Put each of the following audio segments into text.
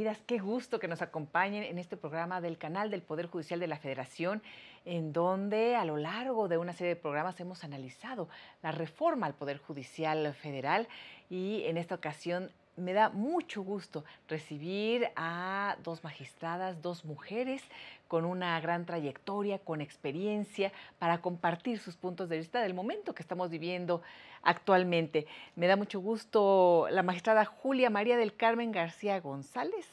bienvenidas. Qué gusto que nos acompañen en este programa del canal del Poder Judicial de la Federación, en donde a lo largo de una serie de programas hemos analizado la reforma al Poder Judicial Federal y en esta ocasión me da mucho gusto recibir a dos magistradas, dos mujeres con una gran trayectoria, con experiencia, para compartir sus puntos de vista del momento que estamos viviendo actualmente. Me da mucho gusto la magistrada Julia María del Carmen García González.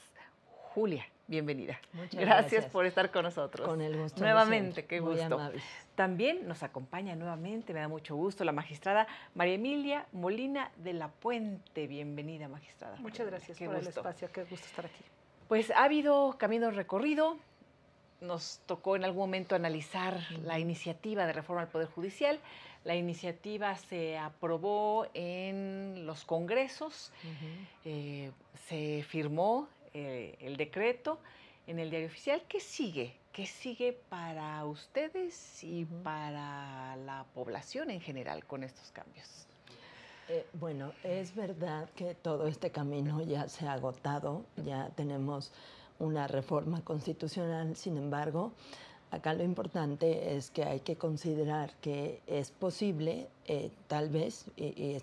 Julia, bienvenida. Muchas gracias por estar con nosotros. Con el gusto. Nuevamente, qué Muy gusto. amables. También nos acompaña nuevamente, me da mucho gusto, la magistrada María Emilia Molina de la Puente. Bienvenida, magistrada. Muchas gracias por el espacio, qué gusto estar aquí. Pues ha habido camino recorrido. Nos tocó en algún momento analizar la iniciativa de reforma al Poder Judicial. La iniciativa se aprobó en los congresos, se firmó el decreto en el Diario Oficial. ¿Qué sigue? ¿Qué sigue para ustedes y para la población en general con estos cambios? Bueno, es verdad que todo este camino ya se ha agotado, ya tenemos una reforma constitucional. Sin embargo, acá lo importante es que hay que considerar que es posible, tal vez, y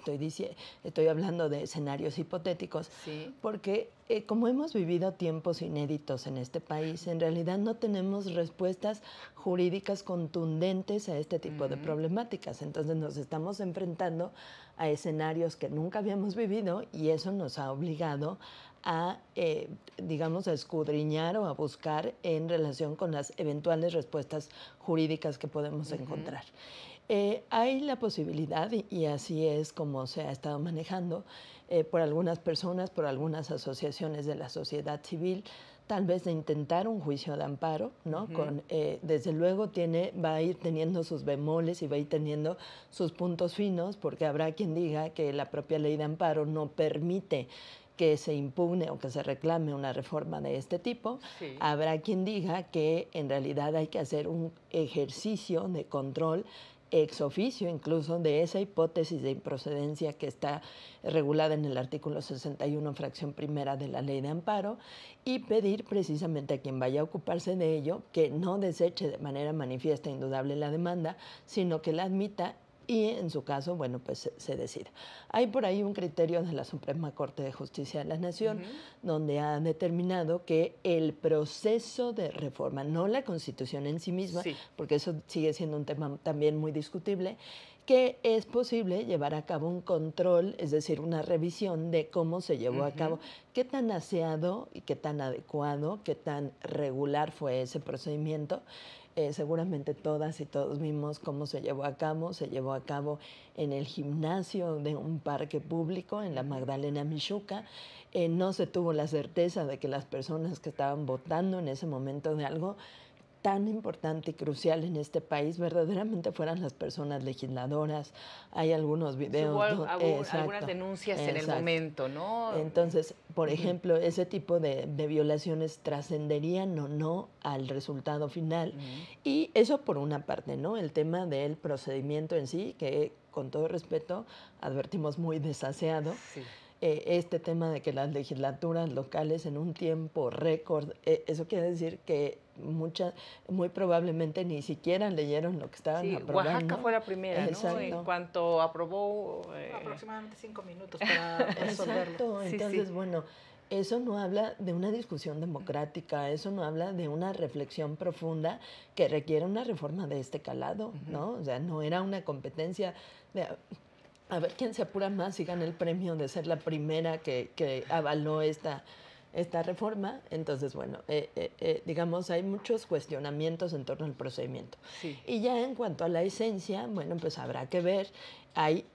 estoy hablando de escenarios hipotéticos, sí, porque como hemos vivido tiempos inéditos en este país, en realidad no tenemos respuestas jurídicas contundentes a este tipo de problemáticas. Entonces nos estamos enfrentando a escenarios que nunca habíamos vivido y eso nos ha obligado a, digamos, a escudriñar o a buscar en relación con las eventuales respuestas jurídicas que podemos encontrar. Hay la posibilidad, y así es como se ha estado manejando por algunas personas, por algunas asociaciones de la sociedad civil, tal vez de intentar un juicio de amparo, ¿no? Desde luego va a ir teniendo sus bemoles y va a ir teniendo sus puntos finos, porque habrá quien diga que la propia ley de amparo no permite que se impugne o que se reclame una reforma de este tipo. Sí. Habrá quien diga que en realidad hay que hacer un ejercicio de control ex oficio, incluso de esa hipótesis de improcedencia que está regulada en el artículo 61, fracción primera de la Ley de Amparo, y pedir precisamente a quien vaya a ocuparse de ello que no deseche de manera manifiesta e indudable la demanda, sino que la admita y en su caso, bueno, pues se decida. Hay por ahí un criterio de la Suprema Corte de Justicia de la Nación donde ha determinado que el proceso de reforma, no la Constitución en sí misma, porque eso sigue siendo un tema también muy discutible, que es posible llevar a cabo un control, es decir, una revisión de cómo se llevó a cabo, qué tan aseado y qué tan adecuado, qué tan regular fue ese procedimiento. Seguramente todas y todos vimos cómo se llevó a cabo en el gimnasio de un parque público en la Magdalena Mixhuca. No se tuvo la certeza de que las personas que estaban votando en ese momento de algo tan importante y crucial en este país verdaderamente fueran las personas legisladoras. Hay algunos videos. Hubo algunas denuncias en el momento, ¿no? Entonces, por ejemplo, ese tipo de violaciones trascenderían o no al resultado final. Y eso por una parte, ¿no? El tema del procedimiento en sí, que con todo respeto advertimos muy desaseado. Sí. Este tema de que las legislaturas locales en un tiempo récord, eso quiere decir que muy probablemente ni siquiera leyeron lo que estaban aprobando. Oaxaca fue la primera, ¿no? En cuanto aprobó... aproximadamente 5 minutos para resolverlo. Exacto, entonces, bueno, eso no habla de una discusión democrática, eso no habla de una reflexión profunda que requiere una reforma de este calado, ¿no? O sea, no era una competencia de... A ver quién se apura más y gana el premio de ser la primera que avaló esta reforma. Entonces, bueno, digamos, hay muchos cuestionamientos en torno al procedimiento. Sí. Y ya en cuanto a la esencia, bueno, pues habrá que ver. Hay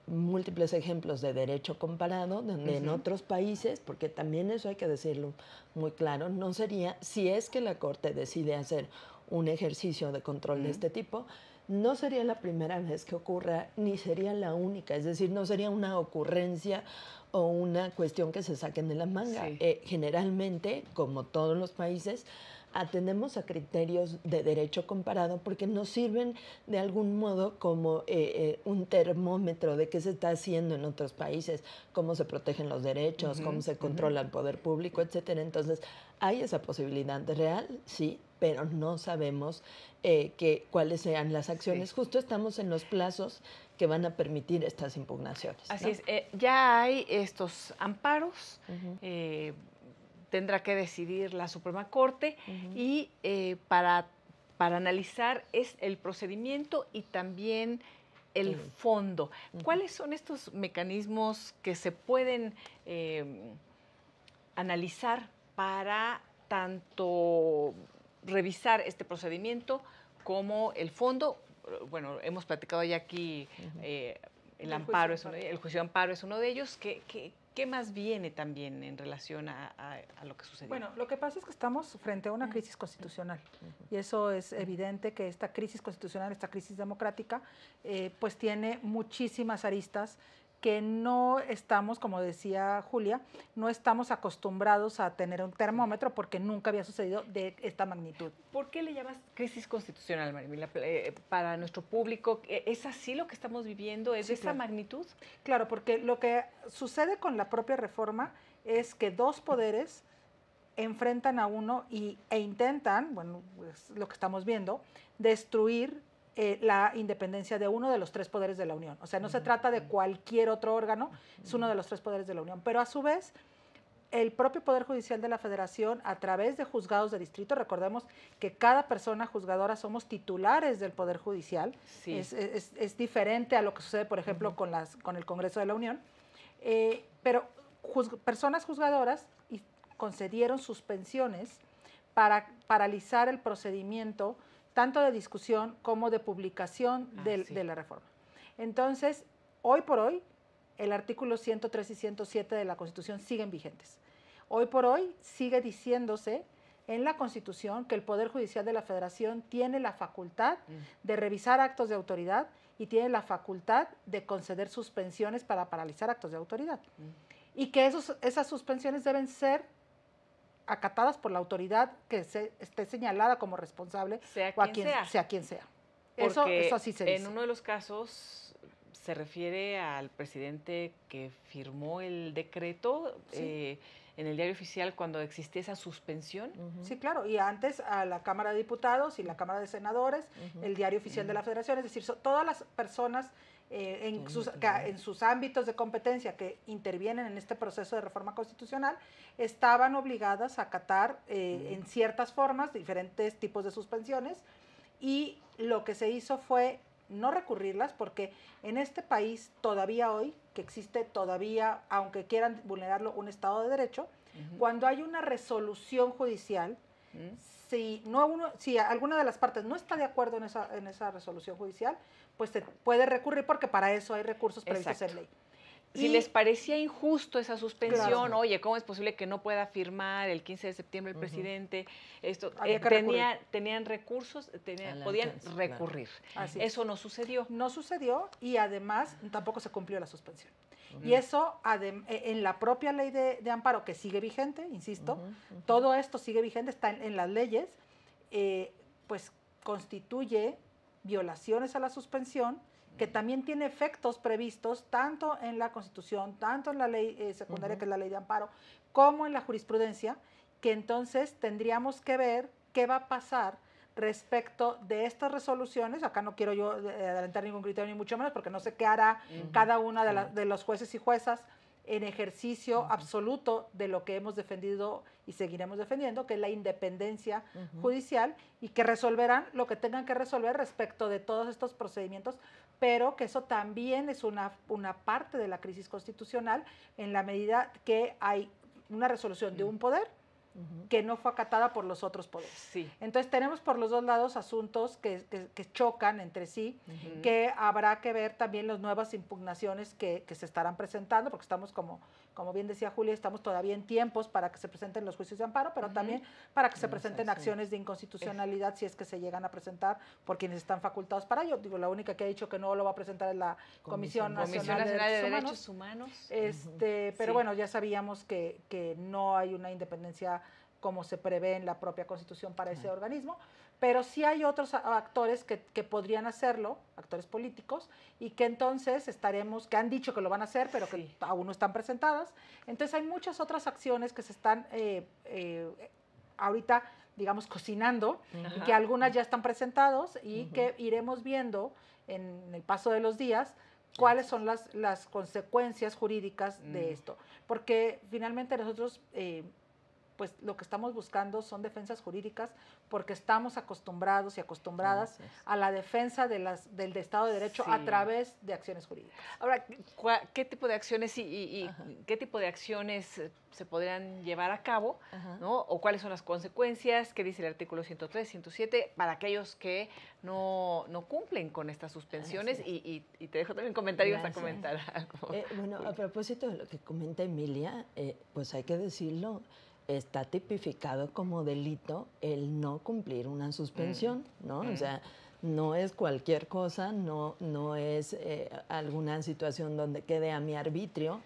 múltiples ejemplos de derecho comparado, donde en otros países, porque también eso hay que decirlo muy claro, no sería, si es que la Corte decide hacer un ejercicio de control de este tipo, no sería la primera vez que ocurra, ni sería la única, es decir, no sería una ocurrencia o una cuestión que se saquen de la manga. Sí. Generalmente, como todos los países, atendemos a criterios de derecho comparado porque nos sirven de algún modo como un termómetro de qué se está haciendo en otros países, cómo se protegen los derechos, cómo se controla el poder público, etcétera. Entonces, hay esa posibilidad real, sí, pero no sabemos cuáles sean las acciones. Justo estamos en los plazos que van a permitir estas impugnaciones. Así ¿no? es, ya hay estos amparos, tendrá que decidir la Suprema Corte y para analizar es el procedimiento y también el fondo. ¿Cuáles son estos mecanismos que se pueden analizar para tanto revisar este procedimiento como el fondo? Bueno, hemos platicado ya aquí, el amparo, el juicio de amparo es uno de ellos. ¿Qué más viene también en relación a lo que sucedió? Bueno, lo que pasa es que estamos frente a una crisis constitucional y eso es evidente que esta crisis constitucional, esta crisis democrática, pues tiene muchísimas aristas que no estamos, como decía Julia, no estamos acostumbrados a tener un termómetro porque nunca había sucedido de esta magnitud. ¿Por qué le llamas crisis constitucional, Marimila? Para nuestro público, ¿es así lo que estamos viviendo? ¿Es de esa magnitud? Claro, porque lo que sucede con la propia reforma es que dos poderes enfrentan a uno e intentan, bueno, es lo que estamos viendo, destruir la independencia de uno de los tres poderes de la Unión. O sea, no se trata de cualquier otro órgano, es uno de los tres poderes de la Unión. Pero a su vez, el propio Poder Judicial de la Federación, a través de juzgados de distrito, recordemos que cada persona juzgadora somos titulares del Poder Judicial, sí. Es diferente a lo que sucede, por ejemplo, con el Congreso de la Unión, pero personas juzgadoras concedieron suspensiones para paralizar el procedimiento tanto de discusión como de publicación de la reforma. Entonces, hoy por hoy, el artículo 103 y 107 de la Constitución siguen vigentes. Hoy por hoy sigue diciéndose en la Constitución que el Poder Judicial de la Federación tiene la facultad de revisar actos de autoridad y tiene la facultad de conceder suspensiones para paralizar actos de autoridad. Y que esas suspensiones deben ser acatadas por la autoridad que esté señalada como responsable, sea quien sea. Eso así se dice. En uno de los casos se refiere al presidente que firmó el decreto en el Diario Oficial cuando existía esa suspensión. Sí, claro, y antes a la Cámara de Diputados y la Cámara de Senadores, el Diario Oficial de la Federación, es decir, todas las personas en sus ámbitos de competencia que intervienen en este proceso de reforma constitucional estaban obligadas a acatar en ciertas formas diferentes tipos de suspensiones, y lo que se hizo fue no recurrirlas porque en este país todavía hoy, que existe todavía, aunque quieran vulnerarlo, un Estado de Derecho, cuando hay una resolución judicial, si alguna de las partes no está de acuerdo en esa resolución judicial, pues se puede recurrir porque para eso hay recursos previstos en ley. Si les parecía injusto esa suspensión, claro, oye, ¿cómo es posible que no pueda firmar el 15 de septiembre el presidente? Esto tenían recursos, podían recurrir. Claro. Eso no sucedió. No sucedió y además tampoco se cumplió la suspensión. Y eso en la propia ley de amparo, que sigue vigente, insisto, todo esto sigue vigente, está en las leyes, pues constituye violaciones a la suspensión, que también tiene efectos previstos tanto en la Constitución, tanto en la ley secundaria, que es la ley de amparo, como en la jurisprudencia, que entonces tendríamos que ver qué va a pasar respecto de estas resoluciones. Acá no quiero yo adelantar ningún criterio, ni mucho menos, porque no sé qué hará cada una de los jueces y juezas en ejercicio absoluto de lo que hemos defendido y seguiremos defendiendo, que es la independencia judicial, y que resolverán lo que tengan que resolver respecto de todos estos procedimientos, pero que eso también es una parte de la crisis constitucional, en la medida que hay una resolución de un poder que no fue acatada por los otros poderes. Sí. Entonces tenemos por los dos lados asuntos que chocan entre sí, que habrá que ver también las nuevas impugnaciones que se estarán presentando, porque estamos como como bien decía Julia, estamos todavía en tiempos para que se presenten los juicios de amparo, pero también para que se presenten acciones de inconstitucionalidad si es que se llegan a presentar por quienes están facultados para ello. Digo, la única que ha dicho que no lo va a presentar es la Comisión Nacional de Derechos Humanos. Pero bueno, ya sabíamos que no hay una independencia como se prevé en la propia Constitución para ese organismo, pero sí hay otros actores que podrían hacerlo, actores políticos, y que entonces que han dicho que lo van a hacer, pero que aún no están presentadas. Entonces hay muchas otras acciones que se están ahorita, digamos, cocinando, y que algunas ya están presentados y que iremos viendo en el paso de los días cuáles son las consecuencias jurídicas de esto. Porque finalmente nosotros pues lo que estamos buscando son defensas jurídicas porque estamos acostumbrados y acostumbradas a la defensa del Estado de Derecho a través de acciones jurídicas. Ahora, ¿qué tipo de acciones y qué tipo de acciones se podrían llevar a cabo, ¿no? O cuáles son las consecuencias? ¿Qué dice el artículo 103, 107 para aquellos que no cumplen con estas suspensiones? Y te dejo también comentarios a comentar algo. Bueno, a propósito de lo que comenta Emilia, pues hay que decirlo, está tipificado como delito el no cumplir una suspensión, ¿no? O sea, no es cualquier cosa, no es alguna situación donde quede a mi arbitrio.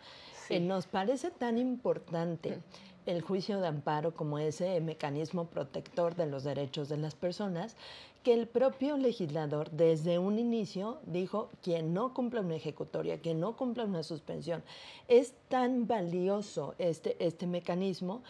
Nos parece tan importante el juicio de amparo como ese mecanismo protector de los derechos de las personas, que el propio legislador desde un inicio dijo: quien no cumpla una ejecutoria, quien no cumpla una suspensión. Es tan valioso este mecanismo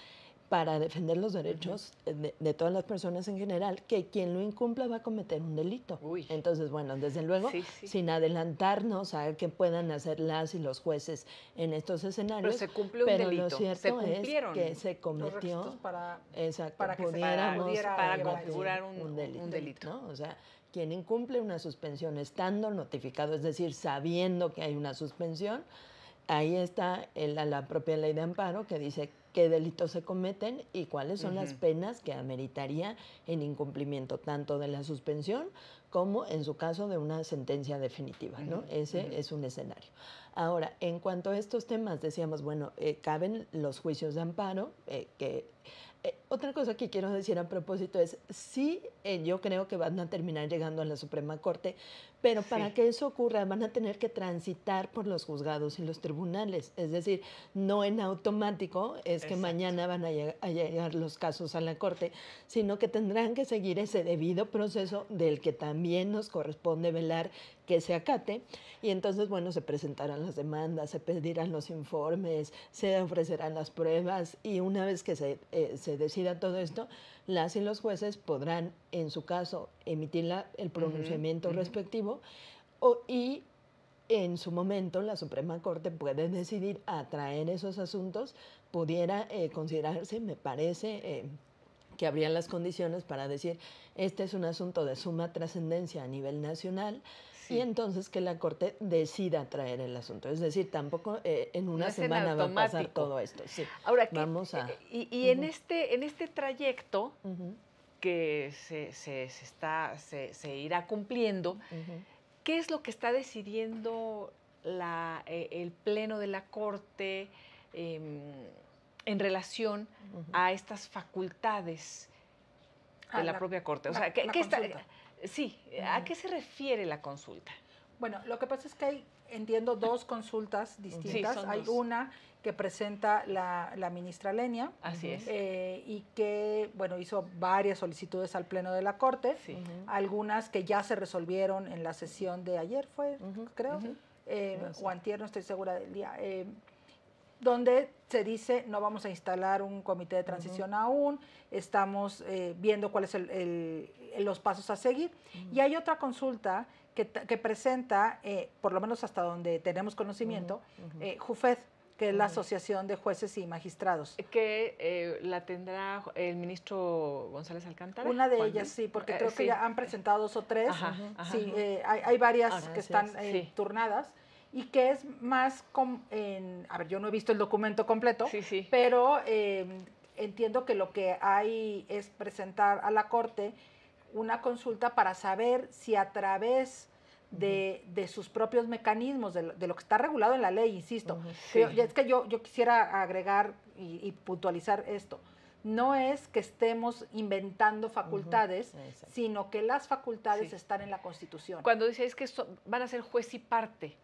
para defender los derechos de todas las personas en general, que quien lo incumpla va a cometer un delito. Entonces, bueno, desde luego, sin adelantarnos a qué puedan hacer las y los jueces en estos escenarios, pero se cumplió un delito. Lo cierto es que se cometió para que pudiera configurar un delito. ¿no? O sea, quien incumple una suspensión estando notificado, es decir, sabiendo que hay una suspensión, ahí está la propia ley de amparo que dice qué delitos se cometen y cuáles son las penas que ameritaría el incumplimiento tanto de la suspensión como en su caso de una sentencia definitiva, ¿no? Ese es un escenario. Ahora, en cuanto a estos temas, decíamos, bueno, caben los juicios de amparo, otra cosa que quiero decir a propósito es, sí, yo creo que van a terminar llegando a la Suprema Corte, pero para que eso ocurra van a tener que transitar por los juzgados y los tribunales. Es decir, no en automático es que mañana van a llegar los casos a la Corte, sino que tendrán que seguir ese debido proceso del que también nos corresponde velar que se acate. Y entonces, bueno, se presentarán las demandas, se pedirán los informes, se ofrecerán las pruebas y una vez que se decida todo esto, las y los jueces podrán, en su caso, emitir el pronunciamiento respectivo y en su momento la Suprema Corte puede decidir atraer esos asuntos. Pudiera considerarse, me parece, que habría las condiciones para decir, este es un asunto de suma trascendencia a nivel nacional, y entonces que la Corte decida traer el asunto. Es decir, tampoco en una semana va a pasar todo esto. Sí. Ahora, en este trayecto que se irá cumpliendo, ¿qué es lo que está decidiendo el Pleno de la Corte en relación a estas facultades de la propia Corte? O sea, ¿a qué se refiere la consulta? Bueno, lo que pasa es que entiendo, dos consultas distintas. Hay una que presenta la ministra Lenia. Así es. Y que, bueno, hizo varias solicitudes al Pleno de la Corte. Algunas que ya se resolvieron en la sesión de ayer, creo, o antier, no estoy segura del día, donde se dice no vamos a instalar un comité de transición aún, estamos viendo cuáles son los pasos a seguir. Y hay otra consulta que presenta, por lo menos hasta donde tenemos conocimiento, JUFED, que es la Asociación de Jueces y Magistrados. Que la tendrá el ministro González Alcántara. Una de ellas, sí, porque creo que ya han presentado 2 o 3. Sí, hay varias que están turnadas. Y que es más, a ver, yo no he visto el documento completo, pero entiendo que lo que hay es presentar a la Corte una consulta para saber si a través de sus propios mecanismos, de lo que está regulado en la ley, insisto. Sí. Es que yo quisiera agregar y puntualizar esto. No es que estemos inventando facultades, sino que las facultades están en la Constitución. Cuando dice es que van a ser juez y parte,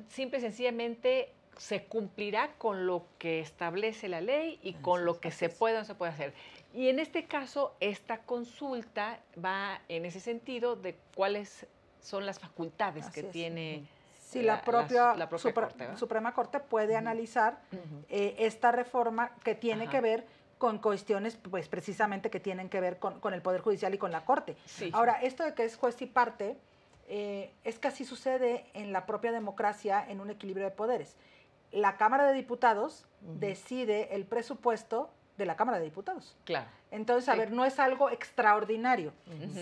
simple y sencillamente se cumplirá con lo que establece la ley y con lo que se puede o no se puede hacer. Y en este caso, esta consulta va en ese sentido de cuáles son las facultades que tiene la propia Suprema Corte puede analizar esta reforma que tiene que ver con cuestiones, pues precisamente que tienen que ver con el Poder Judicial y con la Corte. Sí. Ahora, esto de que es juez y parte, es que así sucede en la propia democracia en un equilibrio de poderes. La Cámara de Diputados decide el presupuesto de la Cámara de Diputados. Claro. Entonces, a ver, no es algo extraordinario.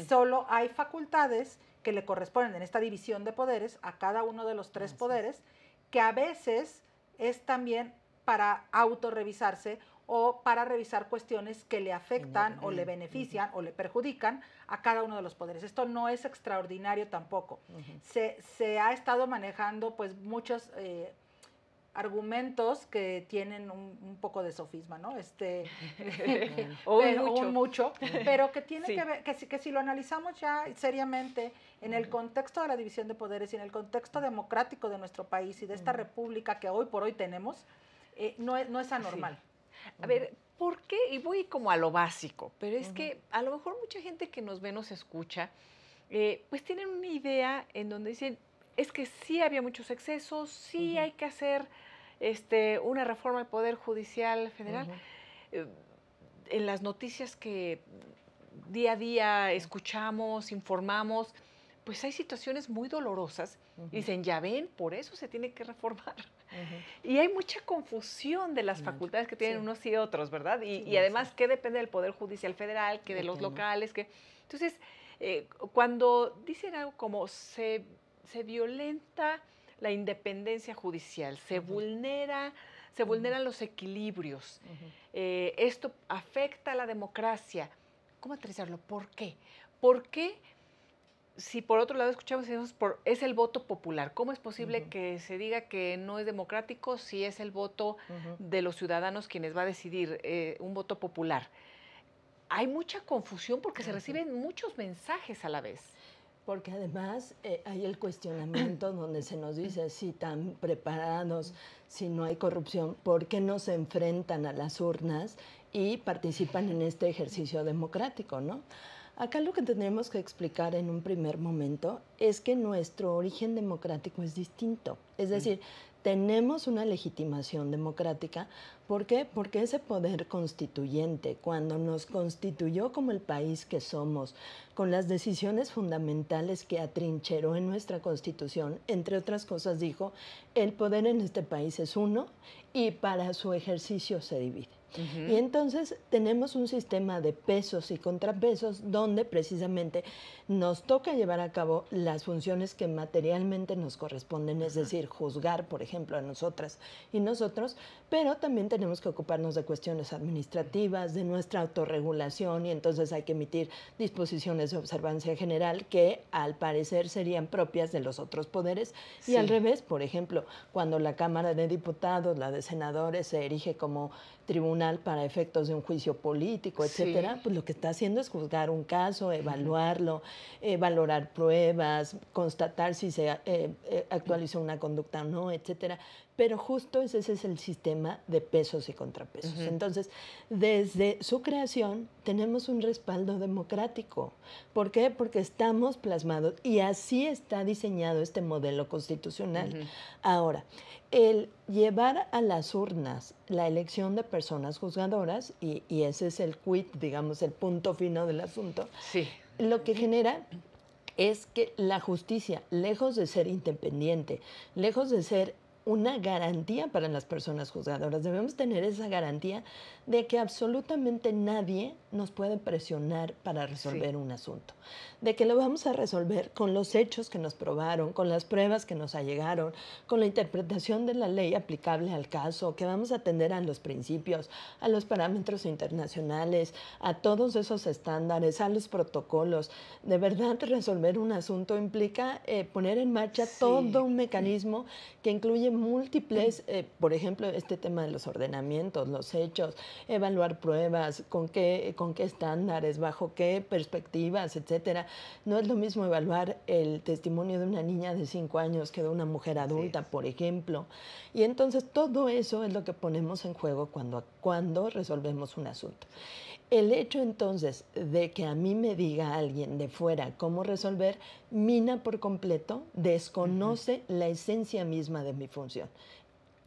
Solo hay facultades que le corresponden en esta división de poderes a cada uno de los tres poderes, que a veces es también para autorrevisarse o para revisar cuestiones que le afectan o le benefician o le perjudican a cada uno de los poderes. Esto no es extraordinario tampoco. Se ha estado manejando pues muchos argumentos que tienen un poco de sofisma, ¿no? Mucho, pero que tiene que ver, que si lo analizamos ya seriamente en el contexto de la división de poderes y en el contexto democrático de nuestro país y de esta república que hoy por hoy tenemos, no es anormal. A ver, ¿por qué? Y voy como a lo básico, pero es que a lo mejor mucha gente que nos ve, nos escucha, pues tienen una idea en donde dicen, es que sí había muchos excesos, sí hay que hacer una reforma al Poder Judicial Federal. En las noticias que día a día escuchamos, informamos, pues hay situaciones muy dolorosas. Y dicen, ya ven, por eso se tiene que reformar. Y hay mucha confusión de las facultades que tienen unos y otros, ¿verdad? Y además, ¿qué depende del Poder Judicial Federal, qué de los locales? Entonces, cuando dicen algo como se violenta la independencia judicial, se vulneran los equilibrios, esto afecta a la democracia, ¿cómo aterrizarlo? ¿Por qué? ¿Por qué? Si por otro lado escuchamos es el voto popular, ¿cómo es posible que se diga que no es democrático si es el voto de los ciudadanos quienes va a decidir, un voto popular? Hay mucha confusión porque se reciben muchos mensajes a la vez. Porque además hay el cuestionamiento donde se nos dice si están preparados, si no hay corrupción, ¿por qué no se enfrentan a las urnas y participan en este ejercicio democrático, ¿no? Acá lo que tendremos que explicar en un primer momento es que nuestro origen democrático es distinto. Es decir, tenemos una legitimación democrática. ¿Por qué? Porque ese poder constituyente, cuando nos constituyó como el país que somos, con las decisiones fundamentales que atrincheró en nuestra Constitución, entre otras cosas dijo, el poder en este país es uno y para su ejercicio se divide. Y entonces tenemos un sistema de pesos y contrapesos donde precisamente nos toca llevar a cabo las funciones que materialmente nos corresponden, es decir, juzgar, por ejemplo, a nosotras y nosotros, pero también tenemos que ocuparnos de cuestiones administrativas, de nuestra autorregulación, y entonces hay que emitir disposiciones de observancia general que al parecer serían propias de los otros poderes. Y al revés, por ejemplo, cuando la Cámara de Diputados, la de Senadores, se erige como tribunal para efectos de un juicio político, etcétera, pues lo que está haciendo es juzgar un caso, evaluarlo, valorar pruebas, constatar si se actualizó una conducta o no, etcétera. Pero justo ese es el sistema de pesos y contrapesos. Entonces, desde su creación tenemos un respaldo democrático. ¿Por qué? Porque estamos plasmados y así está diseñado este modelo constitucional. Ahora, el llevar a las urnas la elección de personas juzgadoras, y ese es el quid, digamos, el punto fino del asunto, lo que genera es que la justicia, lejos de ser independiente, lejos de ser una garantía para las personas juzgadoras. Debemos tener esa garantía de que absolutamente nadie nos puede presionar para resolver un asunto, de que lo vamos a resolver con los hechos que nos probaron, con las pruebas que nos allegaron, con la interpretación de la ley aplicable al caso, que vamos a atender a los principios, a los parámetros internacionales, a todos esos estándares, a los protocolos. De verdad, resolver un asunto implica poner en marcha todo un mecanismo que incluye múltiples, por ejemplo, este tema de los ordenamientos, los hechos, evaluar pruebas, con qué estándares, bajo qué perspectivas, etcétera. No es lo mismo evaluar el testimonio de una niña de 5 años que de una mujer adulta, por ejemplo. Y entonces todo eso es lo que ponemos en juego cuando resolvemos un asunto. El hecho entonces de que a mí me diga alguien de fuera cómo resolver, mina por completo, desconoce la esencia misma de mi función.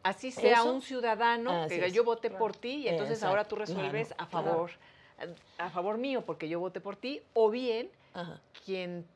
Así sea un ciudadano que diga, yo voté por ti y entonces ahora tú resuelves a favor mío porque yo voté por ti, o bien quien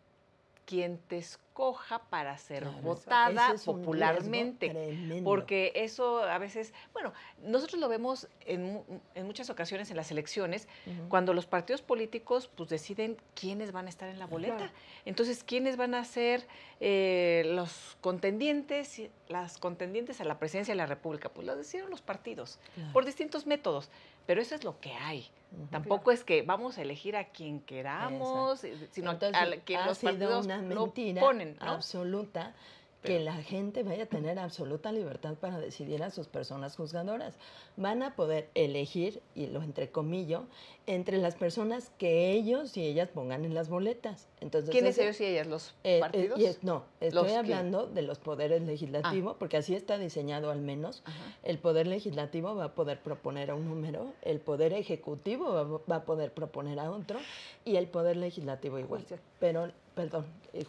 te escoja para ser votada popularmente. Porque eso a veces, bueno, nosotros lo vemos en muchas ocasiones en las elecciones, cuando los partidos políticos pues deciden quiénes van a estar en la boleta. Entonces, quiénes van a ser los contendientes, las contendientes a la presidencia de la República. Pues lo decidieron los partidos, por distintos métodos. Pero eso es lo que hay. Tampoco es que vamos a elegir a quien queramos, sino a quien los partidos lo ponen, ¿no? Absoluta, que la gente vaya a tener absoluta libertad para decidir a sus personas juzgadoras. Van a poder elegir, y lo entrecomillo, entre las personas que ellos y ellas pongan en las boletas. Entonces, ¿quiénes ellos y ellas? ¿Los partidos? No, estoy hablando de los poderes legislativos, porque así está diseñado al menos. El poder legislativo va a poder proponer a un número, el poder ejecutivo va a poder proponer a otro, y el poder legislativo igual.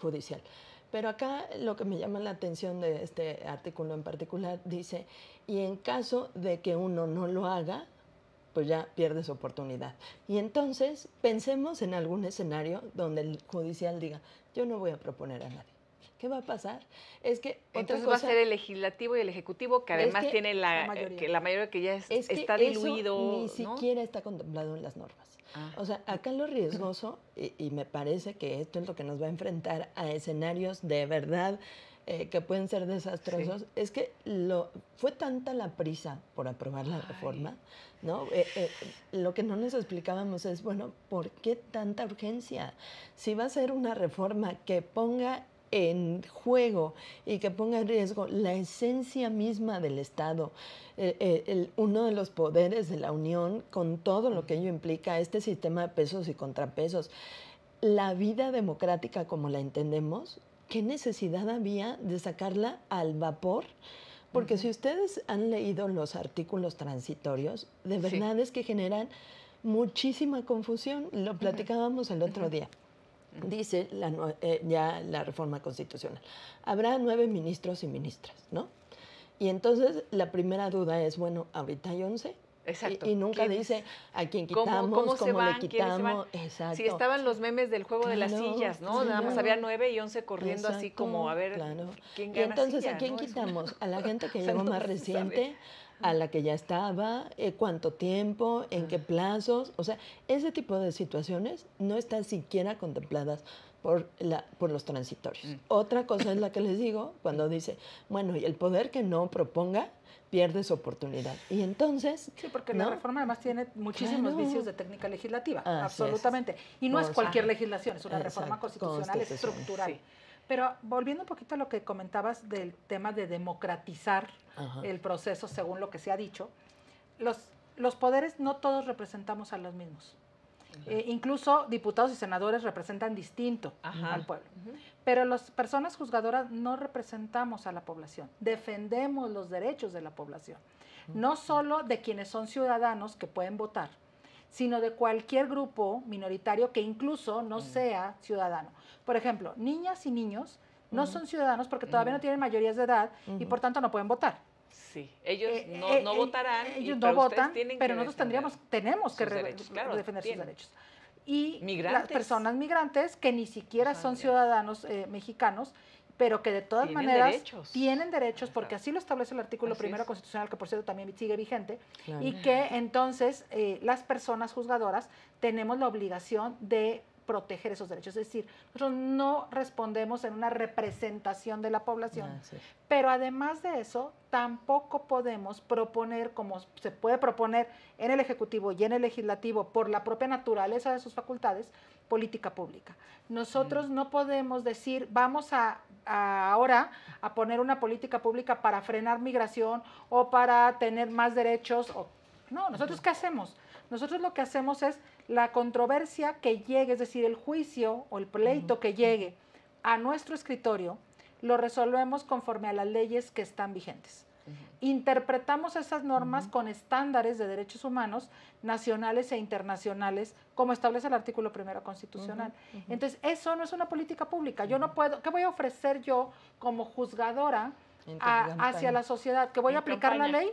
Judicial. Pero acá lo que me llama la atención de este artículo en particular dice, y en caso de que uno no lo haga, pues ya pierde su oportunidad. Y entonces pensemos en algún escenario donde el judicial diga, yo no voy a proponer a nadie. ¿Qué va a pasar? Es que entonces va a ser el legislativo y el ejecutivo, que además tiene la mayoría que ya está diluido. Eso ni siquiera está contemplado en las normas. O sea, acá lo riesgoso, y me parece que esto es lo que nos va a enfrentar a escenarios de verdad que pueden ser desastrosos, es que fue tanta la prisa por aprobar la reforma, ¿no? Lo que no nos explicábamos es, bueno, ¿por qué tanta urgencia? Si va a ser una reforma que ponga en juego y que ponga en riesgo la esencia misma del Estado, uno de los poderes de la Unión, con todo lo que ello implica, este sistema de pesos y contrapesos, la vida democrática como la entendemos, ¿qué necesidad había de sacarla al vapor? Porque si ustedes han leído los artículos transitorios, de verdad es que generan muchísima confusión. Lo platicábamos el otro día. Dice ya la reforma constitucional. Habrá 9 ministros y ministras, ¿no? Y entonces la primera duda es, bueno, ahorita hay 11. Exacto. Y nunca dice a quién quitamos, cómo le quitamos. Exacto. Sí, estaban los memes del juego de las sillas, ¿no? Nada más había 9 y 11 corriendo así como a ver quién gana. Y entonces, silla, ¿a quién ¿no? quitamos? ¿A la gente que llegó más reciente? ¿A la que ya estaba? ¿Cuánto tiempo? ¿En qué plazos? O sea, ese tipo de situaciones no están siquiera contempladas por los transitorios. Otra cosa es la que les digo cuando dice, bueno, y el poder que no proponga pierde su oportunidad. Y entonces... Sí, porque la reforma además tiene muchísimos vicios de técnica legislativa, absolutamente. Y no es cualquier legislación, es una reforma constitucional estructural. Sí. Pero volviendo un poquito a lo que comentabas del tema de democratizar el proceso según lo que se ha dicho, los poderes no todos representamos a los mismos. Incluso diputados y senadores representan distinto al pueblo. Pero las personas juzgadoras no representamos a la población, defendemos los derechos de la población. No solo de quienes son ciudadanos que pueden votar, sino de cualquier grupo minoritario que incluso no sea ciudadano. Por ejemplo, niñas y niños no son ciudadanos porque todavía no tienen mayorías de edad y por tanto no pueden votar. Sí, ellos no votarán. Ellos no votan, pero nosotros tenemos que defender sus derechos. Y las personas migrantes que ni siquiera son ciudadanos mexicanos, pero que de todas tienen maneras derechos. tienen derechos, porque así lo establece el artículo primero constitucional, que por cierto también sigue vigente, Claro. y que entonces las personas juzgadoras tenemos la obligación de proteger esos derechos. Es decir, nosotros no respondemos en una representación de la población, pero además de eso, tampoco podemos proponer, como se puede proponer en el Ejecutivo y en el Legislativo, por la propia naturaleza de sus facultades, política pública. Nosotros no podemos decir, vamos ahora a poner una política pública para frenar migración o para tener más derechos. No, ¿nosotros qué hacemos? Nosotros lo que hacemos es la controversia que llegue, es decir, el juicio o el pleito que llegue a nuestro escritorio, lo resolvemos conforme a las leyes que están vigentes. Interpretamos esas normas con estándares de derechos humanos nacionales e internacionales, como establece el artículo primero constitucional. Entonces, eso no es una política pública. Yo no puedo, ¿qué voy a ofrecer yo como juzgadora hacia la sociedad? ¿Que voy a aplicar la ley?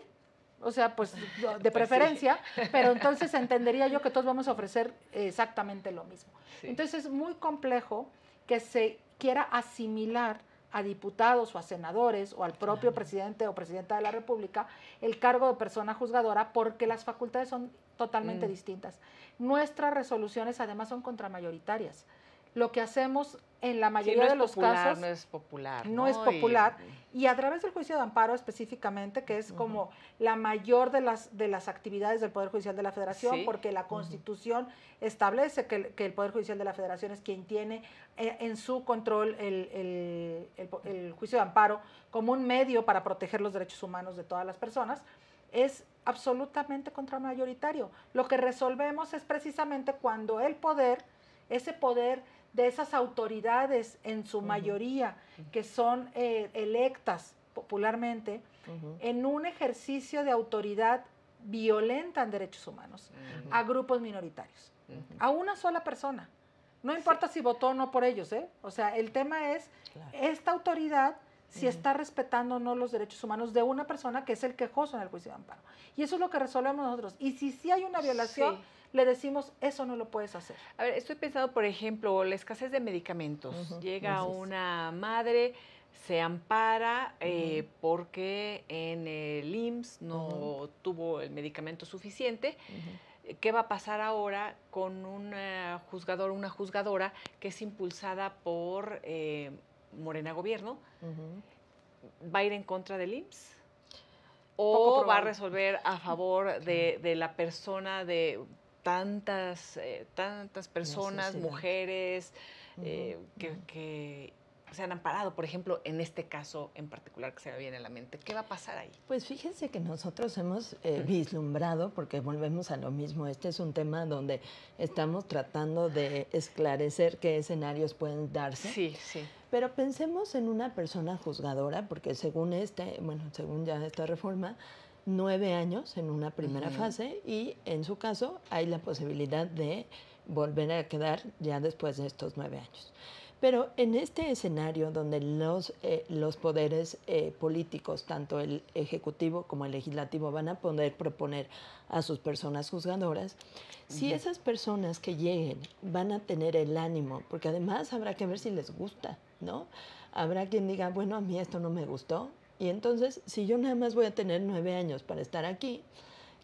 O sea, pues de preferencia, pero entonces entendería yo que todos vamos a ofrecer exactamente lo mismo. Entonces es muy complejo que se quiera asimilar a diputados o a senadores o al propio presidente o presidenta de la República el cargo de persona juzgadora, porque las facultades son totalmente distintas. Nuestras resoluciones además son contramayoritarias. Lo que hacemos en la mayoría de los casos no es popular. No es popular. Y a través del juicio de amparo específicamente, que es como la mayor de las actividades del Poder Judicial de la Federación, porque la Constitución establece que el Poder Judicial de la Federación es quien tiene en su control el juicio de amparo como un medio para proteger los derechos humanos de todas las personas, es absolutamente contramayoritario. Lo que resolvemos es precisamente cuando ese poder de esas autoridades en su mayoría, que son electas popularmente, en un ejercicio de autoridad violentan derechos humanos a grupos minoritarios, a una sola persona. No importa si votó o no por ellos, ¿eh? O sea, el tema es esta autoridad si está respetando o no los derechos humanos de una persona que es el quejoso en el juicio de amparo. Y eso es lo que resolvemos nosotros. Y si hay una violación, le decimos, eso no lo puedes hacer. A ver, estoy pensando, por ejemplo, la escasez de medicamentos. Llega una madre, se ampara porque en el IMSS no tuvo el medicamento suficiente. ¿Qué va a pasar ahora con un juzgador o una juzgadora que es impulsada por Morena Gobierno? ¿Va a ir en contra del IMSS? ¿O va a resolver a favor de la persona, de tantas personas, mujeres, que se han amparado, por ejemplo, en este caso en particular que se me viene a la mente? ¿Qué va a pasar ahí? Pues fíjense que nosotros hemos vislumbrado, porque volvemos a lo mismo, este es un tema donde estamos tratando de esclarecer qué escenarios pueden darse. Sí. Pero pensemos en una persona juzgadora, porque según según ya esta reforma, 9 años en una primera fase, y en su caso hay la posibilidad de volver a quedar ya después de estos 9 años. Pero en este escenario donde los poderes políticos, tanto el Ejecutivo como el Legislativo, van a poder proponer a sus personas juzgadoras, si esas personas que lleguen van a tener el ánimo, porque además habrá que ver si les gusta, ¿no? Habrá quien diga, bueno, a mí esto no me gustó, y entonces si yo nada más voy a tener 9 años para estar aquí,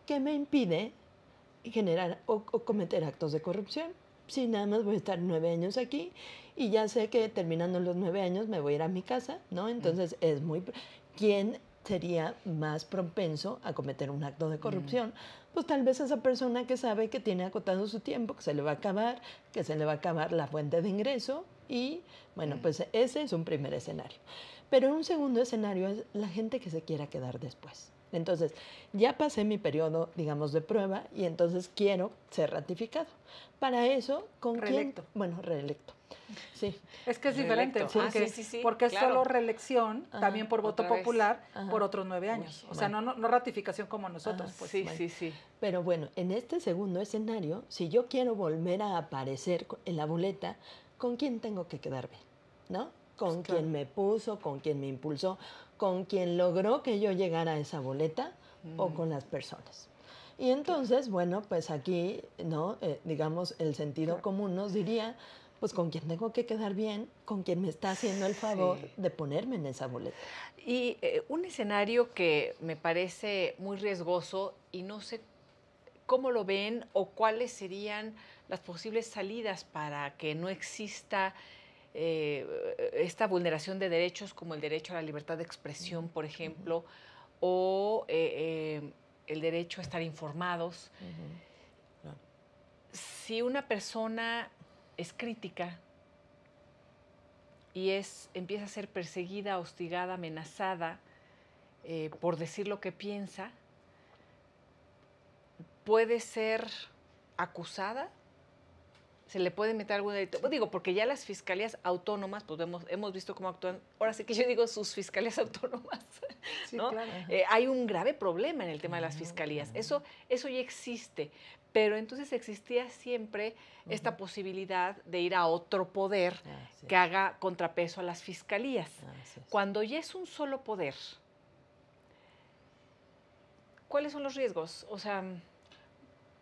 ¿qué me impide generar o cometer actos de corrupción? Si nada más voy a estar 9 años aquí y ya sé que terminando los 9 años me voy a ir a mi casa, ¿no? Entonces ¿quién sería más propenso a cometer un acto de corrupción? Pues tal vez esa persona que sabe que tiene acotado su tiempo, que se le va a acabar la fuente de ingreso, y bueno, pues ese es un primer escenario. Pero un segundo escenario es la gente que se quiera quedar después. Entonces, ya pasé mi periodo, digamos, de prueba, y entonces quiero ser ratificado. Para eso, ¿con reelecto. quién? Bueno, reelecto. Sí. Es que es diferente, porque es solo reelección, también por voto popular, por otros 9 años. O sea, no ratificación como nosotros. Pues. Sí. Pero bueno, en este segundo escenario, si yo quiero volver a aparecer en la boleta, ¿con quién tengo que quedarme? ¿No? Con quien me puso, con quien me impulsó, con quien logró que yo llegara a esa boleta, o con las personas. Y entonces, bueno, pues aquí, ¿no? Digamos, el sentido común nos diría, pues con quien tengo que quedar bien, con quien me está haciendo el favor Sí. de ponerme en esa boleta. Y un escenario que me parece muy riesgoso y no sé cómo lo ven o cuáles serían las posibles salidas para que no exista esta vulneración de derechos como el derecho a la libertad de expresión, por ejemplo, o el derecho a estar informados. Claro. Si una persona es crítica y empieza a ser perseguida, hostigada, amenazada por decir lo que piensa, puede ser acusada, se le puede meter algún delito. Sí. Digo, porque ya las fiscalías autónomas, pues hemos visto cómo actúan, ahora sí que yo digo sus fiscalías autónomas, Sí, ¿no? claro. Hay un grave problema en el tema de las fiscalías. Eso ya existe, pero entonces existía siempre esta posibilidad de ir a otro poder que haga contrapeso a las fiscalías. Cuando ya es un solo poder, ¿cuáles son los riesgos? O sea,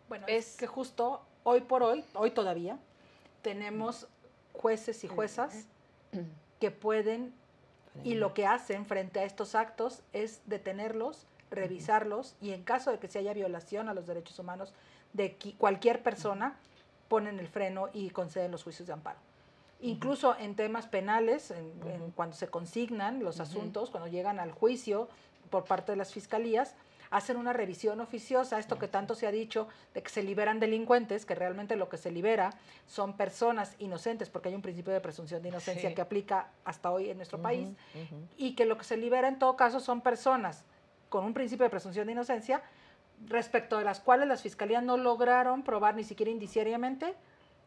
bueno, es que justo hoy por hoy todavía, tenemos jueces y juezas que pueden, y lo que hacen frente a estos actos es detenerlos, revisarlos, y en caso de que se haya violación a los derechos humanos de cualquier persona, ponen el freno y conceden los juicios de amparo. Incluso en temas penales, cuando se consignan los asuntos, cuando llegan al juicio por parte de las fiscalías, hacen una revisión oficiosa, esto que tanto se ha dicho, de que se liberan delincuentes, que realmente lo que se libera son personas inocentes, porque hay un principio de presunción de inocencia que aplica hasta hoy en nuestro país, y que lo que se libera en todo caso son personas con un principio de presunción de inocencia, respecto de las cuales las fiscalías no lograron probar ni siquiera indiciariamente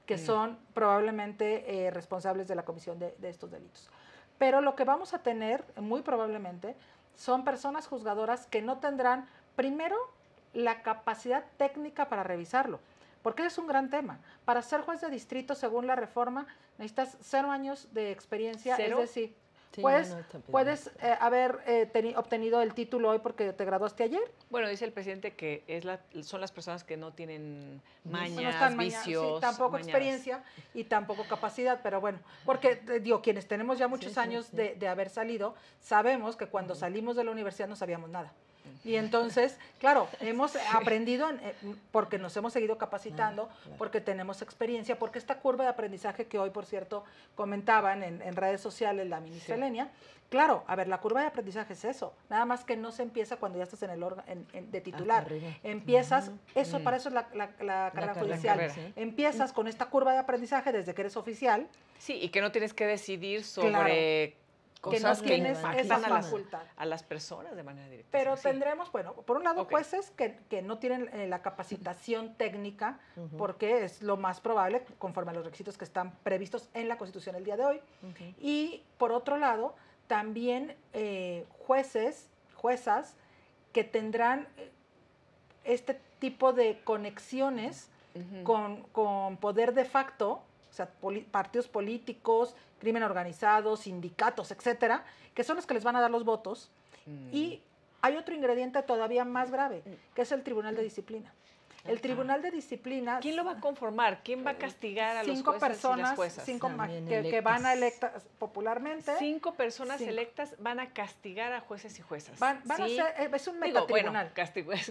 que son probablemente responsables de la comisión de estos delitos. Pero lo que vamos a tener, muy probablemente, son personas juzgadoras que no tendrán, primero, la capacidad técnica para revisarlo, porque es un gran tema. Para ser juez de distrito, según la reforma, necesitas 0 años de experiencia, ¿Cero? Es decir, sí, puedes haber obtenido el título hoy porque te graduaste ayer. Bueno, dice el presidente que son las personas que no tienen mañas, no están vicios. Sí, tampoco experiencia y tampoco capacidad, pero bueno, porque digo, quienes tenemos ya muchos años de haber salido, sabemos que cuando salimos de la universidad no sabíamos nada. Y entonces, claro, hemos aprendido porque nos hemos seguido capacitando, porque tenemos experiencia, porque esta curva de aprendizaje que hoy, por cierto, comentaban en redes sociales la ministra Elenia, claro, a ver, la curva de aprendizaje es eso, nada más que no se empieza cuando ya estás en el órgano de titular. Empiezas, para eso es la carrera judicial. Empiezas con esta curva de aprendizaje desde que eres oficial. Sí, y que no tienes que decidir sobre cosas que no tienes esa facultad a las personas de manera directa. Pero tendremos, bueno, por un lado jueces que no tienen la capacitación técnica, porque es lo más probable conforme a los requisitos que están previstos en la Constitución el día de hoy. Y por otro lado, también jueces, juezas que tendrán este tipo de conexiones con poder de facto, o sea, partidos políticos, crimen organizado, sindicatos, etcétera, que son los que les van a dar los votos. Y hay otro ingrediente todavía más grave, que es el Tribunal de Disciplina. El Tribunal de Disciplina... ¿Quién lo va a conformar? ¿Quién va a castigar a los jueces personas, y las juezas? 5 que van a electas popularmente. 5 personas electas van a castigar a jueces y juezas. Van a ser, es un metatribunal. Bueno,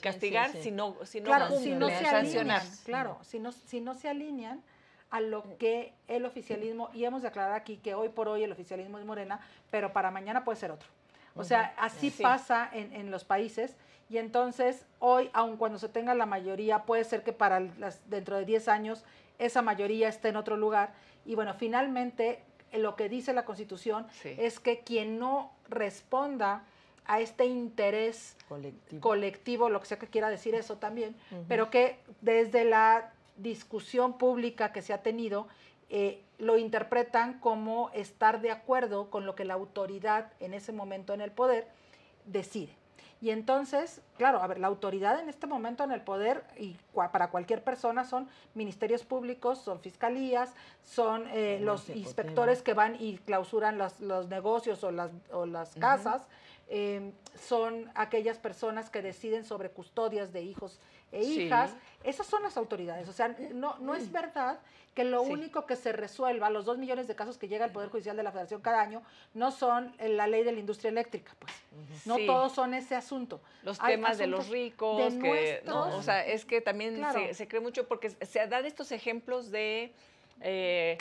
castigar si no claro, cumplen, si no se sancionar. Alinean, claro, si no se alinean a lo que el oficialismo, y hemos de aclarar aquí que hoy por hoy el oficialismo es Morena, pero para mañana puede ser otro. O sea, así pasa en los países, y entonces hoy, aun cuando se tenga la mayoría, puede ser que dentro de 10 años esa mayoría esté en otro lugar. Y bueno, finalmente lo que dice la Constitución es que quien no responda a este interés colectivo, lo que sea que quiera decir eso también, pero que desde la discusión pública que se ha tenido, lo interpretan como estar de acuerdo con lo que la autoridad en ese momento en el poder decide. Y entonces, claro, a ver, la autoridad en este momento en el poder, y para cualquier persona, son ministerios públicos, son fiscalías, son los inspectores que van y clausuran los negocios o las casas, son aquellas personas que deciden sobre custodias de hijos e Sí. hijas, esas son las autoridades. O sea, no es verdad que lo Sí. único que se resuelva, los 2 millones de casos que llega al Poder Judicial de la Federación cada año, no son la ley de la industria eléctrica, pues. No Sí. todos son ese asunto. Los Hay temas de los asuntos ricos, de que, ¿no? nuestros, O sea, es que también Claro. se cree mucho porque se dan estos ejemplos de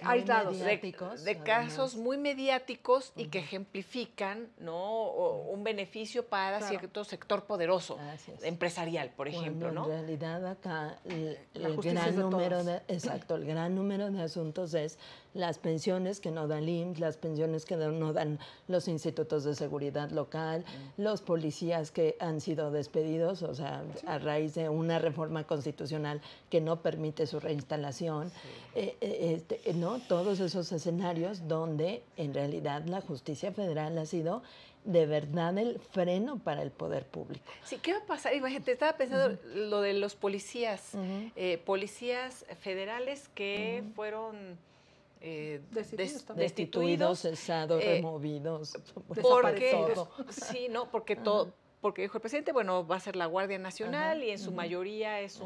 aislados. mediáticos, de casos además. muy mediáticos y que ejemplifican, ¿no? Un beneficio para Claro. cierto sector poderoso, Así es. empresarial, por ejemplo, Cuando ¿no? en realidad acá La el justicia es gran de número todos. exacto, el gran número de asuntos es las pensiones que no dan IMSS, las pensiones que no dan los institutos de seguridad local, los policías que han sido despedidos, o sea, a raíz de una reforma constitucional que no permite su reinstalación, ¿no? Todos esos escenarios donde en realidad la justicia federal ha sido de verdad el freno para el poder público. Sí, ¿qué va a pasar? Imagínate, estaba pensando lo de los policías, policías federales que fueron Destituidos también. Destituidos, cesados, removidos, porque Desaparecidos. sí, no, porque todo, porque dijo el presidente, bueno, va a ser la Guardia Nacional y en su mayoría es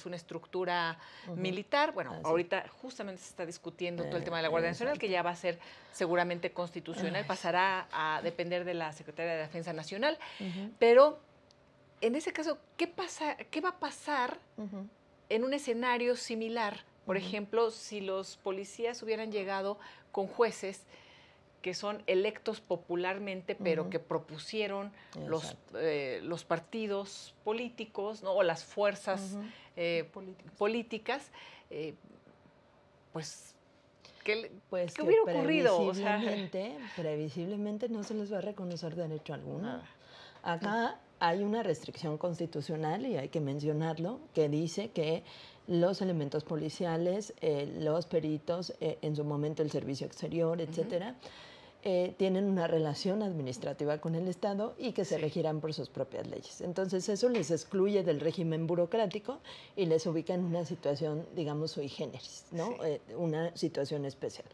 una estructura militar. Bueno, ahorita justamente se está discutiendo todo el tema de la Guardia Nacional, que ya va a ser seguramente constitucional, pasará a depender de la Secretaría de Defensa Nacional, pero en ese caso, ¿qué va a pasar en un escenario similar? Por ejemplo, si los policías hubieran llegado con jueces que son electos popularmente, pero que propusieron los partidos políticos, ¿no? O las fuerzas políticas, pues, ¿qué hubiera ocurrido? O sea, previsiblemente no se les va a reconocer derecho alguno. Acá hay una restricción constitucional, y hay que mencionarlo, que dice que los elementos policiales, los peritos, en su momento el servicio exterior, etcétera, tienen una relación administrativa con el Estado y que se regirán por sus propias leyes. Entonces eso les excluye del régimen burocrático y les ubica en una situación, digamos, sui generis, ¿no? Una situación especial.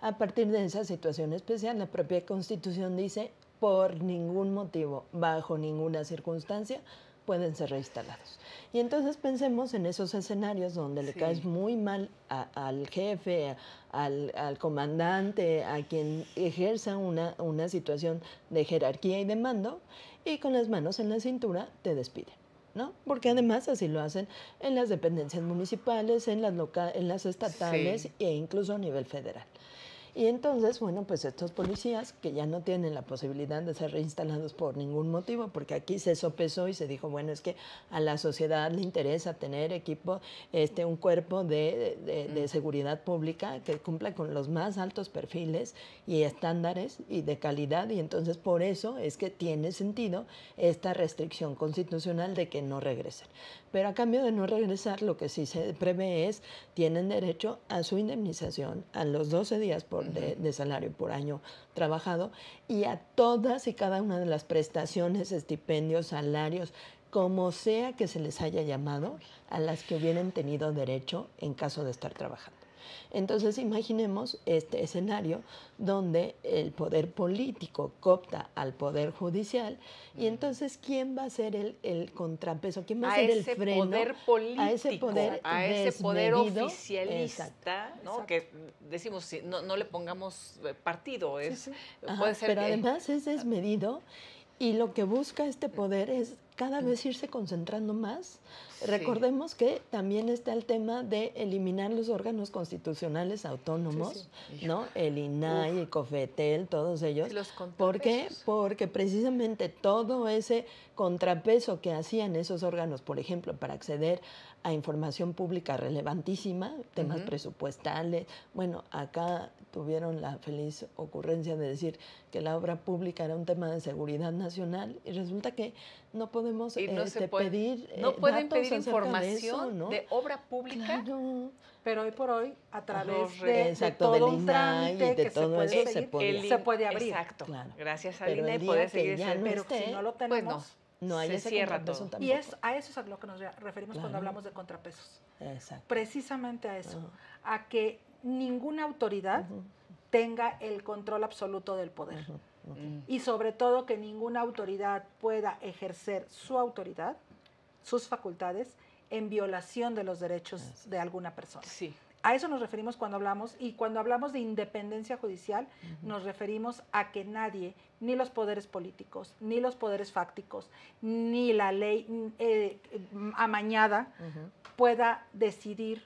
A partir de esa situación especial, la propia Constitución dice, por ningún motivo, bajo ninguna circunstancia, pueden ser reinstalados. Y entonces pensemos en esos escenarios donde le caes muy mal al jefe, al comandante, a quien ejerza una situación de jerarquía y de mando, y con las manos en la cintura te despiden, ¿no? Porque además así lo hacen en las dependencias municipales, en las estatales e incluso a nivel federal. Y entonces, bueno, pues estos policías que ya no tienen la posibilidad de ser reinstalados por ningún motivo, porque aquí se sopesó y se dijo, bueno, es que a la sociedad le interesa tener equipo, un cuerpo de seguridad pública que cumpla con los más altos perfiles y estándares y de calidad, y entonces por eso es que tiene sentido esta restricción constitucional de que no regresen. Pero a cambio de no regresar, lo que sí se prevé es, tienen derecho a su indemnización, a los 12 días de salario por año trabajado, y a todas y cada una de las prestaciones, estipendios, salarios, como sea que se les haya llamado, a las que hubieran tenido derecho en caso de estar trabajando. Entonces imaginemos este escenario donde el poder político coopta al poder judicial, y entonces ¿quién va a ser el contrapeso? ¿Quién va a ser el freno poder político, a ese poder desmedido, oficialista, ¿no? Que decimos, no le pongamos partido, Ajá, puede ser pero además es desmedido, y lo que busca este poder es cada vez irse concentrando más. Recordemos que también está el tema de eliminar los órganos constitucionales autónomos, ¿no? El INAI, el COFETEL, todos ellos. ¿Por qué? Porque precisamente todo ese contrapeso que hacían esos órganos, por ejemplo, para acceder a información pública relevantísima, temas presupuestales. Bueno, acá tuvieron la feliz ocurrencia de decir que la obra pública era un tema de seguridad nacional, y resulta que no podemos pedir no pueden datos pedir información ¿no? de obra pública. Claro. Pero hoy por hoy, a través de Exacto, todo del un INAI y trámite de que se todo puede eso seguir, se puede abrir. Exacto. Claro. Gracias a Pero INAI el día puede que seguir ya no Pero esté, si no lo pues tenemos, no hay se ese cierra contrapeso todo. tampoco. y a eso es a lo que nos referimos cuando hablamos de contrapesos. Exacto. Precisamente a eso, a que ninguna autoridad tenga el control absoluto del poder. Y sobre todo que ninguna autoridad pueda ejercer su autoridad, sus facultades, en violación de los derechos de alguna persona. Sí. A eso nos referimos cuando hablamos, y cuando hablamos de independencia judicial, nos referimos a que nadie, ni los poderes políticos, ni los poderes fácticos, ni la ley amañada, pueda decidir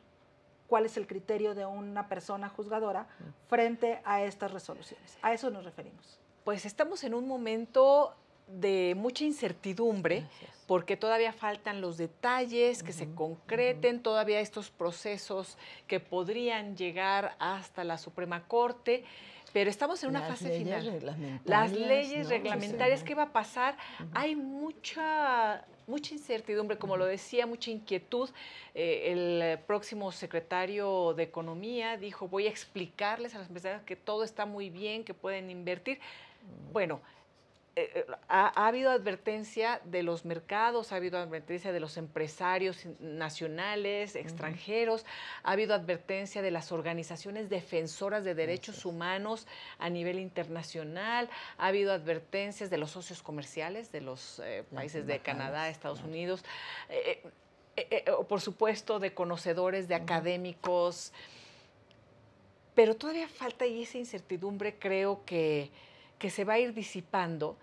cuál es el criterio de una persona juzgadora frente a estas resoluciones. A eso nos referimos. Pues estamos en un momento de mucha incertidumbre, porque todavía faltan los detalles que se concreten, todavía estos procesos que podrían llegar hasta la Suprema Corte, pero estamos en una fase final. Las leyes reglamentarias, ¿qué va a pasar? Hay mucha incertidumbre, como lo decía, mucha inquietud. El próximo secretario de Economía dijo, voy a explicarles a las empresas que todo está muy bien, que pueden invertir. Bueno, ha habido advertencia de los mercados, ha habido advertencia de los empresarios nacionales, extranjeros, ha habido advertencia de las organizaciones defensoras de derechos humanos a nivel internacional, ha habido advertencias de los socios comerciales de los países de Canadá, Estados Unidos, por supuesto de conocedores, de académicos, pero todavía falta, y esa incertidumbre creo que se va a ir disipando,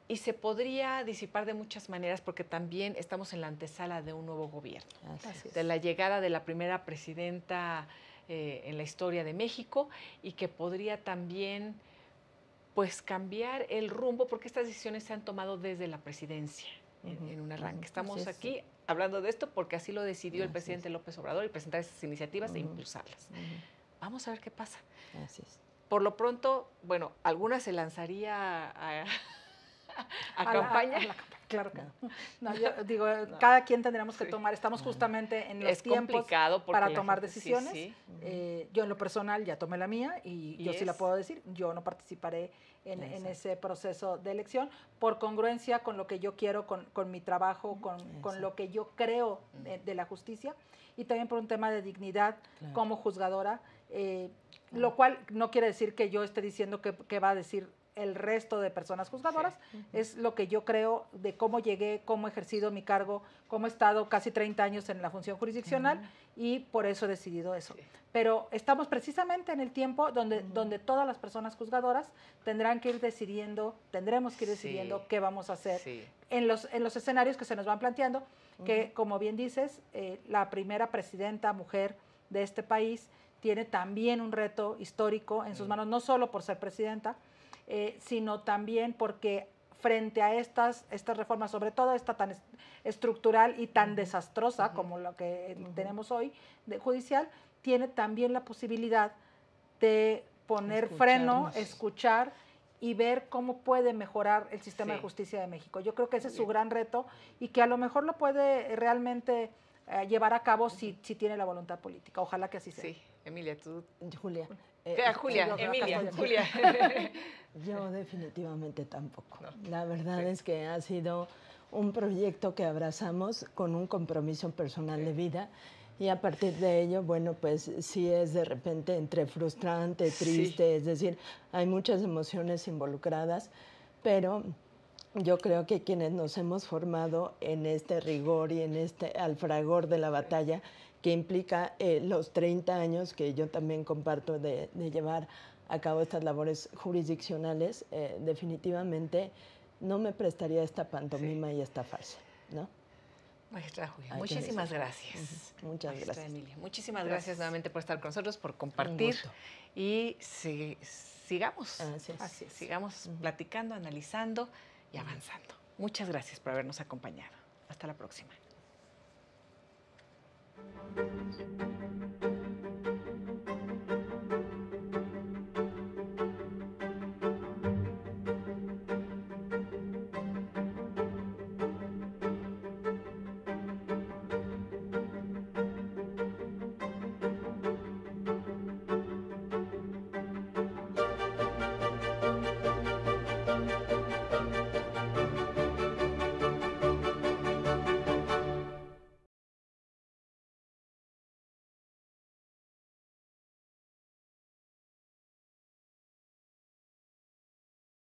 y se podría disipar de muchas maneras porque también estamos en la antesala de un nuevo gobierno, de la llegada de la primera presidenta en la historia de México, y que podría también pues cambiar el rumbo, porque estas decisiones se han tomado desde la presidencia en un arranque. Estamos aquí hablando de esto porque así lo decidió el presidente López Obrador, y presentar esas iniciativas e impulsarlas. Vamos a ver qué pasa. Por lo pronto, bueno, alguna se lanzaría a campaña. Claro que no. Yo digo, cada quien tendremos que tomar, estamos justamente en los tiempos para tomar decisiones. Yo en lo personal ya tomé la mía, y yo sí la puedo decir, yo no participaré en ese proceso de elección, por congruencia con lo que yo quiero, con mi trabajo, con lo que yo creo de la justicia, y también por un tema de dignidad como juzgadora, lo cual no quiere decir que yo esté diciendo que va a decir el resto de personas juzgadoras. Es lo que yo creo de cómo llegué, cómo he ejercido mi cargo, cómo he estado casi 30 años en la función jurisdiccional, y por eso he decidido eso. Pero estamos precisamente en el tiempo donde todas las personas juzgadoras tendremos que ir decidiendo qué vamos a hacer en los escenarios que se nos van planteando, que como bien dices, la primera presidenta mujer de este país tiene también un reto histórico en sus manos, no solo por ser presidenta, sino también porque frente a estas reformas, sobre todo esta tan estructural y tan desastrosa como lo que tenemos hoy de judicial, tiene también la posibilidad de poner freno, escuchar y ver cómo puede mejorar el sistema de justicia de México. Yo creo que ese es su gran reto, y que a lo mejor lo puede realmente llevar a cabo si tiene la voluntad política. Ojalá que así sea. Sí, Emilia, tú. Julia. Julia. Yo definitivamente tampoco. No. La verdad es que ha sido un proyecto que abrazamos con un compromiso personal de vida, y a partir de ello, bueno, pues sí es de repente entre frustrante, triste, es decir, hay muchas emociones involucradas, pero yo creo que quienes nos hemos formado en este rigor y en este alfragor de la batalla, que implica los 30 años que yo también comparto de llevar a cabo estas labores jurisdiccionales, definitivamente no me prestaría a esta pantomima y esta farsa, ¿no? Maestra Julia, muchísimas gracias. Muchas gracias. Emilia, muchísimas gracias nuevamente por estar con nosotros, por compartir, y sigamos platicando, analizando y avanzando. Muchas gracias por habernos acompañado. Hasta la próxima.